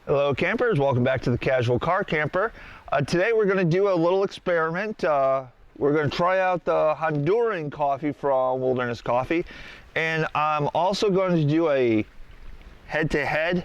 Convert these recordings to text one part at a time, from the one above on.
Hello campers, welcome back to the Casual Car Camper. Today we're going to do a little experiment. We're going to try out the Honduran coffee from Wilderness Coffee, and I'm also going to do a head-to-head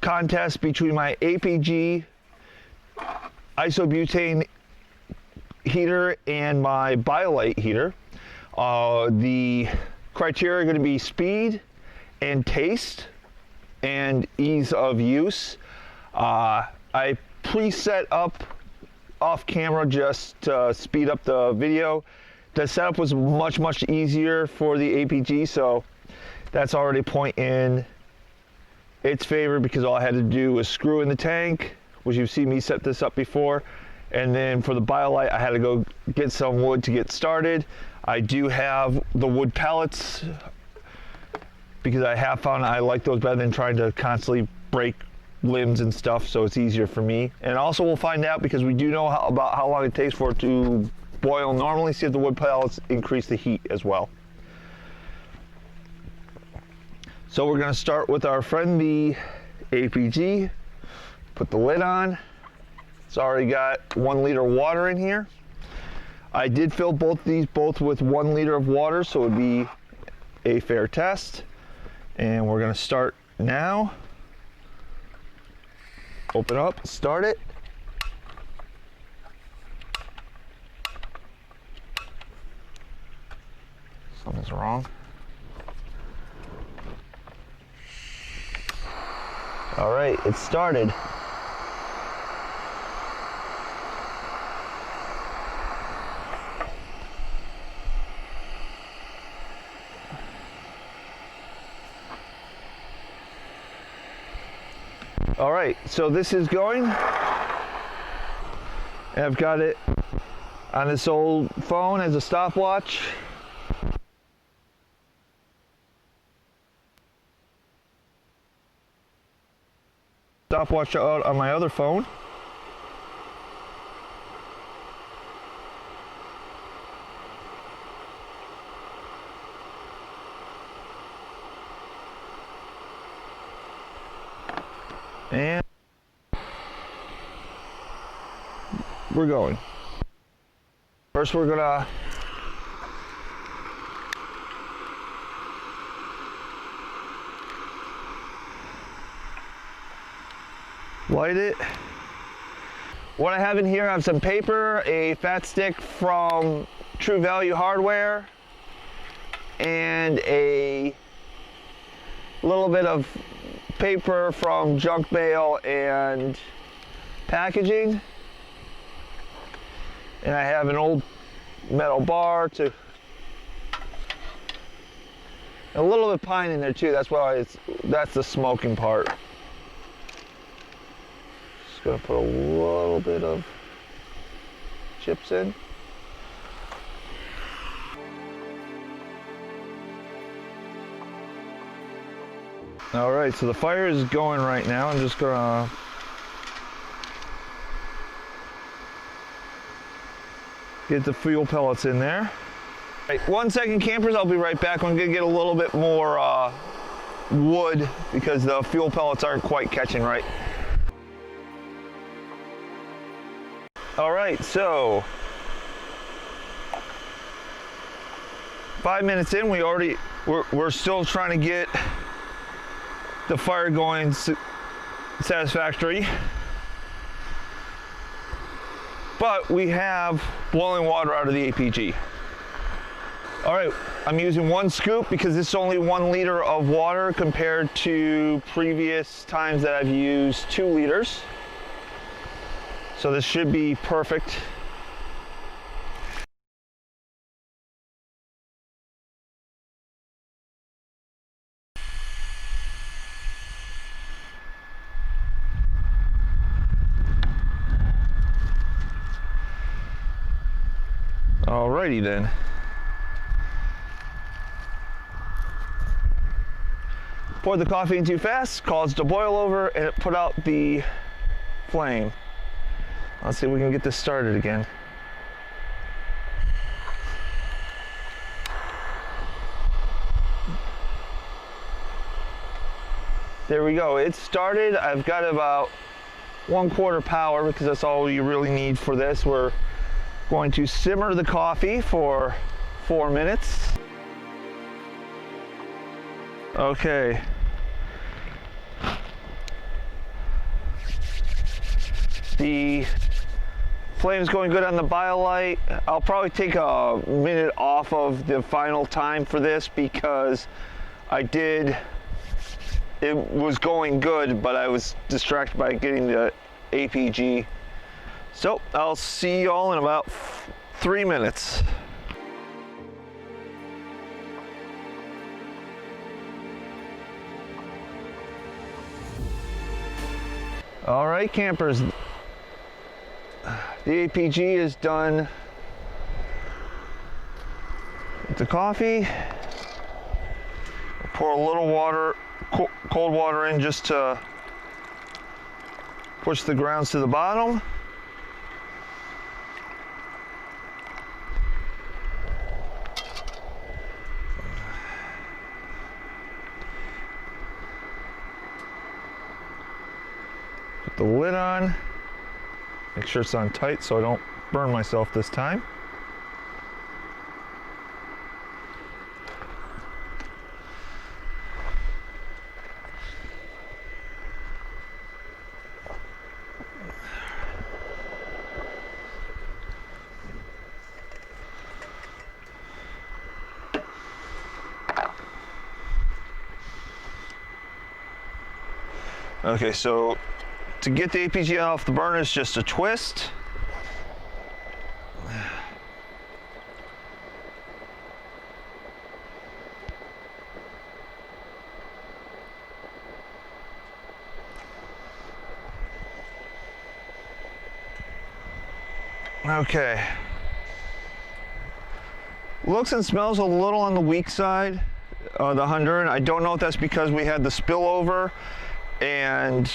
contest between my APG isobutane heater and my Biolite heater. The criteria are going to be speed and taste and ease of use. I preset up off camera just to speed up the video. The setup was much easier for the APG, so that's already a point in its favor because all I had to do was screw in the tank, which you've seen me set this up before. And then for the Biolite, I had to go get some wood to get started. I do have the wood pellets because I have found I like those better than trying to constantly break limbs and stuff, so it's easier for me. And also we'll find out, because we do know about how long it takes for it to boil normally, see if the wood pellets increase the heat as well. So we're going to start with our friend the APG. Put the lid on. It's already got 1 liter of water in here. I did fill both with 1 liter of water, so it would be a fair test. And we're going to start now. Open up, start it. Something's wrong. All right, it started. All right, so this is going, and I've got it on this old phone as a stopwatch. Stopwatch out on my other phone. And we're going. First we're gonna light it. What I have in here, I have some paper, a fat stick from True Value Hardware, and a little bit of paper from junk mail and packaging, and I have an old metal bar to a little bit of pine in there too. That's why that's the smoking part. Just gonna put a little bit of chips in. All right, so the fire is going right now. I'm just gonna get the fuel pellets in there. All right, 1 second campers, I'll be right back. I'm gonna get a little bit more wood because the fuel pellets aren't quite catching right. All right, so 5 minutes in, we're still trying to get the fire going satisfactory, but we have boiling water out of the APG. All right, I'm using 1 scoop because it's only 1 liter of water compared to previous times that I've used 2 liters. So this should be perfect. Alrighty then. Poured the coffee in too fast, caused a boil over, and it put out the flame. Let's see if we can get this started again. There we go. It started. I've got about 1/4 power because that's all you really need for this. We're going to simmer the coffee for 4 minutes. Okay. The flame's going good on the Biolite. I'll probably take a minute off of the final time for this because it was going good, but I was distracted by getting the APG. So I'll see y'all in about 3 minutes. All right, campers. The APG is done with the coffee. Pour a little water, cold water in just to push the grounds to the bottom. Put the lid on. Make sure it's on tight so I don't burn myself this time. Okay, so to get the APG off the burner is just a twist. Okay. Looks and smells a little on the weak side, the Honduran. I don't know if that's because we had the spillover and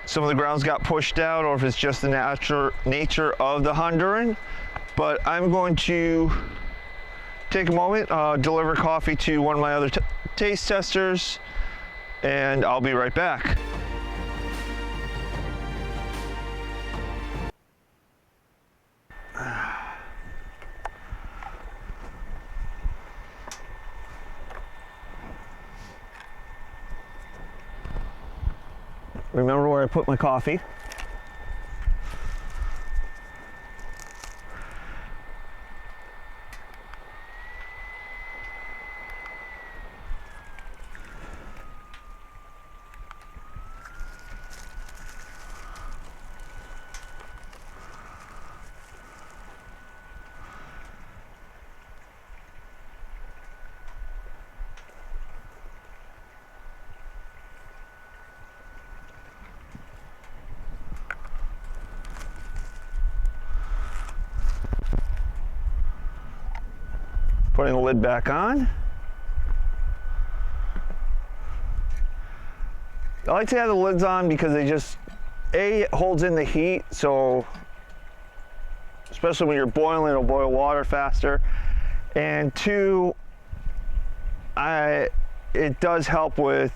some of the grounds got pushed out, or if it's just the nature of the Honduran. But I'm going to take a moment, deliver coffee to one of my other taste testers, and I'll be right back. Remember where I put my coffee. Putting the lid back on. I like to have the lids on because they just, it holds in the heat, so especially when you're boiling, it'll boil water faster. And two, it does help with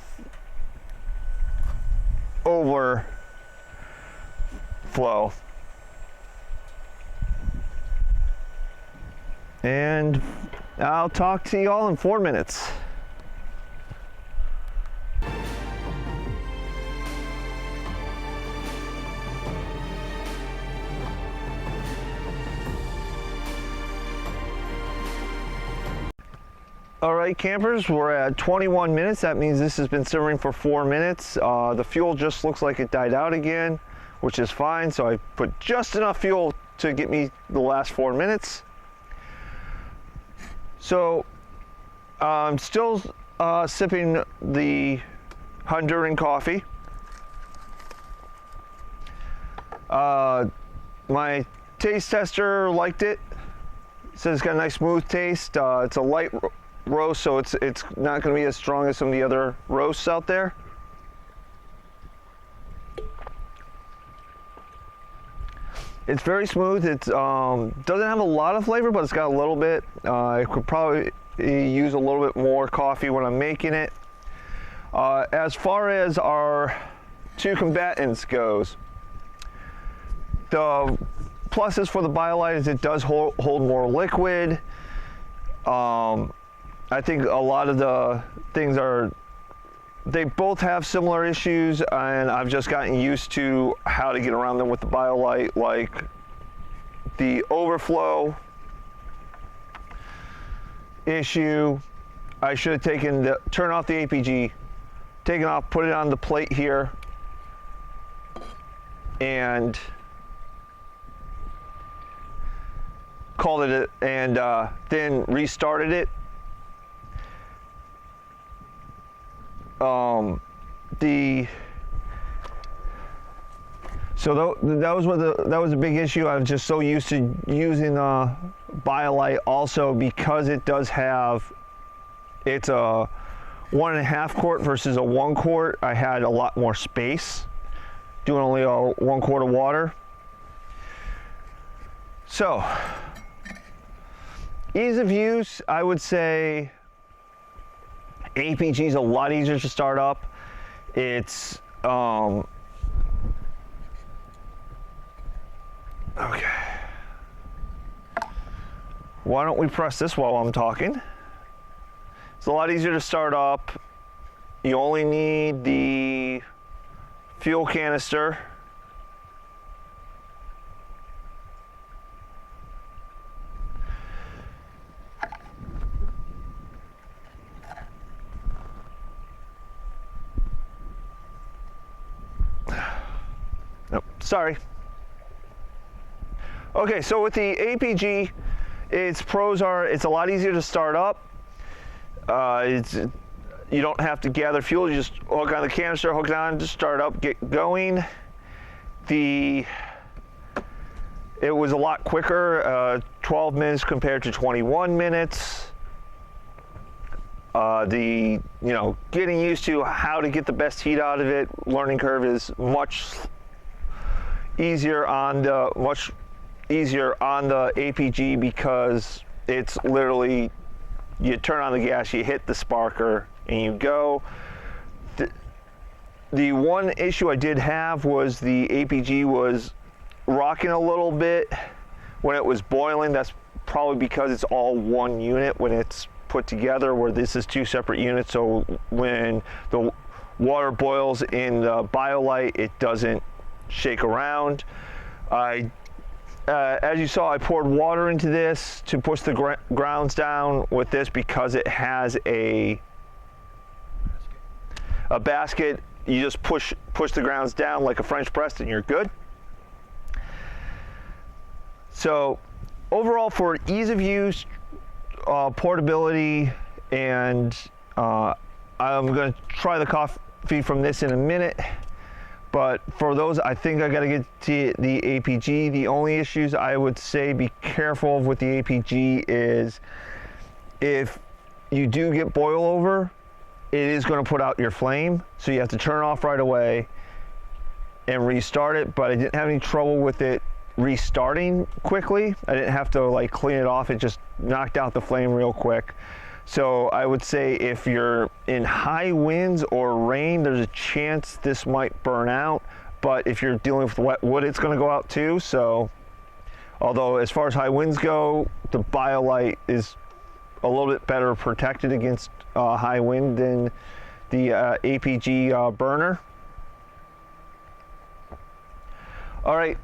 overflow. And I'll talk to you all in 4 minutes. All right, campers, we're at 21 minutes. That means this has been simmering for 4 minutes. The fuel just looks like it died out again, which is fine. So I put just enough fuel to get me the last 4 minutes. So I'm still sipping the Honduran coffee. My taste tester liked it. Says it's got a nice smooth taste. It's a light roast, so it's not going to be as strong as some of the other roasts out there. It's very smooth. It doesn't have a lot of flavor, but it's got a little bit. I could probably use a little bit more coffee when I'm making it. As far as our two combatants goes, the pluses for the Biolite is it does hold more liquid. I think a lot of the things they both have similar issues, and I've just gotten used to how to get around them with the Biolite, like the overflow issue. I should have turn off the APG, take it off, put it on the plate here, and called it, and then restarted it. That was a big issue. I was just so used to using Biolite, also because it does have, it's a 1.5 quart versus a 1 quart. I had a lot more space doing only a 1 quart of water. So ease of use, I would say APG is a lot easier to start up. It's okay. Why don't we press this while I'm talking? It's a lot easier to start up. You only need the fuel canister. Nope, sorry. Okay, so with the APG, its pros are it's a lot easier to start up. You don't have to gather fuel. You just hook on the canister, hook it on, just start up, get going. It was a lot quicker, 12 minutes compared to 21 minutes. Getting used to how to get the best heat out of it, learning curve is much easier on the APG, because it's literally, you turn on the gas, you hit the sparker, and you go. The one issue I did have was the APG was rocking a little bit when it was boiling. That's probably because it's all one unit when it's put together, where this is two separate units. So when the water boils in the Biolite, it doesn't shake around. As you saw, I poured water into this to push the grounds down with this, because it has a basket. You just push the grounds down like a French press and you're good. So overall, for ease of use, portability, and I'm going to try the coffee from this in a minute. But for those, I think I got to get to the APG. The only issues I would say be careful of with the APG is if you do get boil over, it is going to put out your flame. So you have to turn it off right away and restart it. But I didn't have any trouble with it restarting quickly. I didn't have to like clean it off. It just knocked out the flame real quick. So I would say if you're in high winds or rain, there's a chance this might burn out. But if you're dealing with wet wood, it's going to go out too. So although as far as high winds go, the Biolite is a little bit better protected against high wind than the APG burner. All right,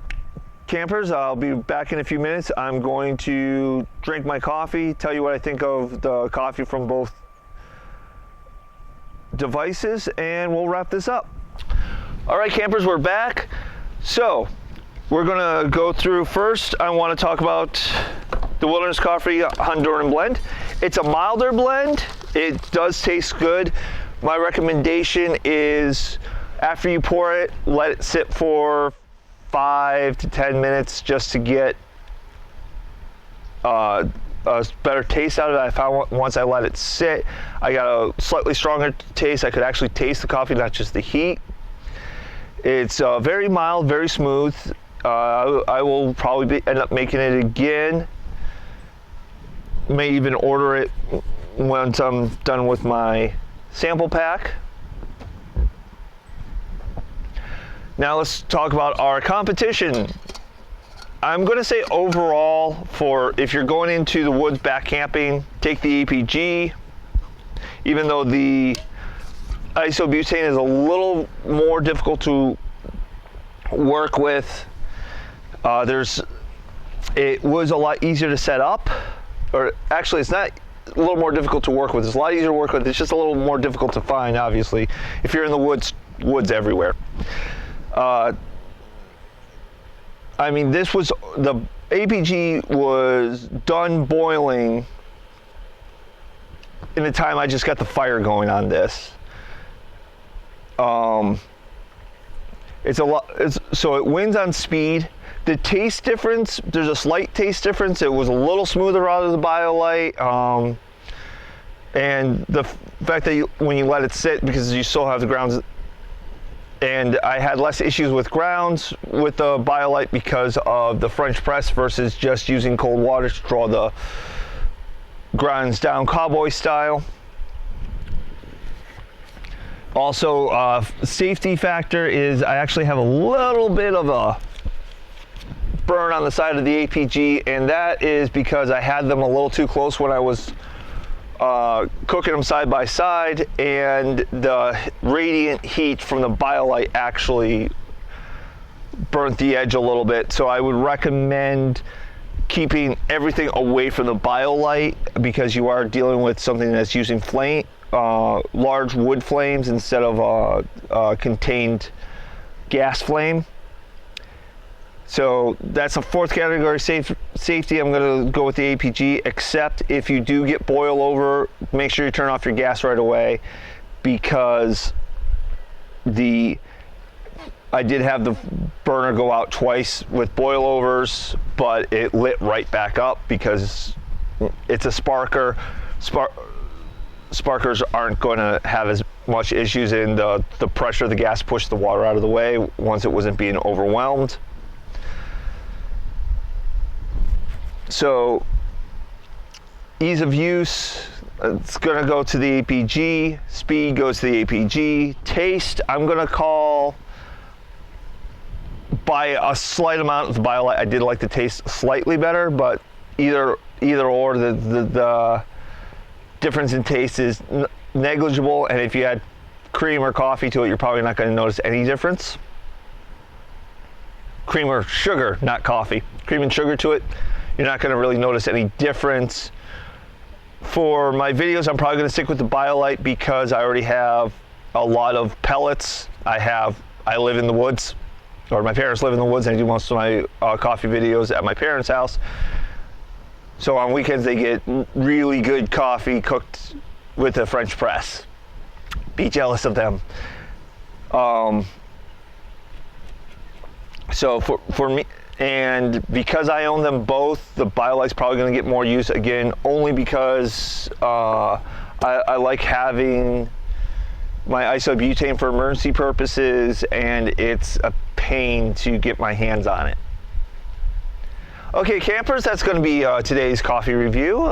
campers, I'll be back in a few minutes. I'm going to drink my coffee, tell you what I think of the coffee from both devices, and we'll wrap this up. All right, campers, we're back. So we're gonna go through first. I want to talk about the Wilderness Coffee Honduran blend. It's a milder blend. It does taste good. My recommendation is after you pour it, let it sit for 5 to 10 minutes just to get a better taste out of it. I found once I let it sit, I got a slightly stronger taste. I could actually taste the coffee, not just the heat. It's very mild, very smooth. I will probably end up making it again. May even order it once I'm done with my sample pack. Now let's talk about our competition. I'm going to say overall, for if you're going into the woods back camping, take the APG. Even though the isobutane is a little more difficult to work with, it was a lot easier to set up, or actually it's not a little more difficult to work with. It's a lot easier to work with. It's just a little more difficult to find, obviously, if you're in the woods everywhere. I mean, the APG was done boiling in the time I just got the fire going on this. So it wins on speed. The taste difference, there's a slight taste difference. It was a little smoother out of the Biolite. And the fact that when you let it sit, because you still have the grounds, and I had less issues with grounds with the Biolite because of the French press versus just using cold water to draw the grounds down cowboy style. Also, safety factor is I actually have a little bit of a burn on the side of the APG, and that is because I had them a little too close when I was cooking them side by side, and the radiant heat from the Biolite actually burnt the edge a little bit. So I would recommend keeping everything away from the Biolite, because you are dealing with something that's using large wood flames instead of a contained gas flame. So that's a fourth category safety. I'm going to go with the APG, except if you do get boil over, make sure you turn off your gas right away, because I did have the burner go out twice with boil overs, but it lit right back up because it's a sparker. Sparkers aren't going to have as much issues, in the pressure of the gas pushed the water out of the way once it wasn't being overwhelmed. So ease of use, it's going to go to the APG. Speed goes to the APG. Taste, I'm going to call by a slight amount of the Biolite. I did like the taste slightly better, but either or, the difference in taste is negligible, and if you add cream or coffee to it, you're probably not going to notice any difference. Cream or sugar, not coffee. Cream and sugar to it, you're not going to really notice any difference. For my videos, I'm probably going to stick with the Biolite because I already have a lot of pellets. I live in the woods, or my parents live in the woods, and I do most of my coffee videos at my parents' house. So on weekends, they get really good coffee cooked with a French press. Be jealous of them. So for me, and because I own them both, the Biolite's probably going to get more use, again, only because I like having my isobutane for emergency purposes, and it's a pain to get my hands on it. Okay, campers, that's going to be today's coffee review.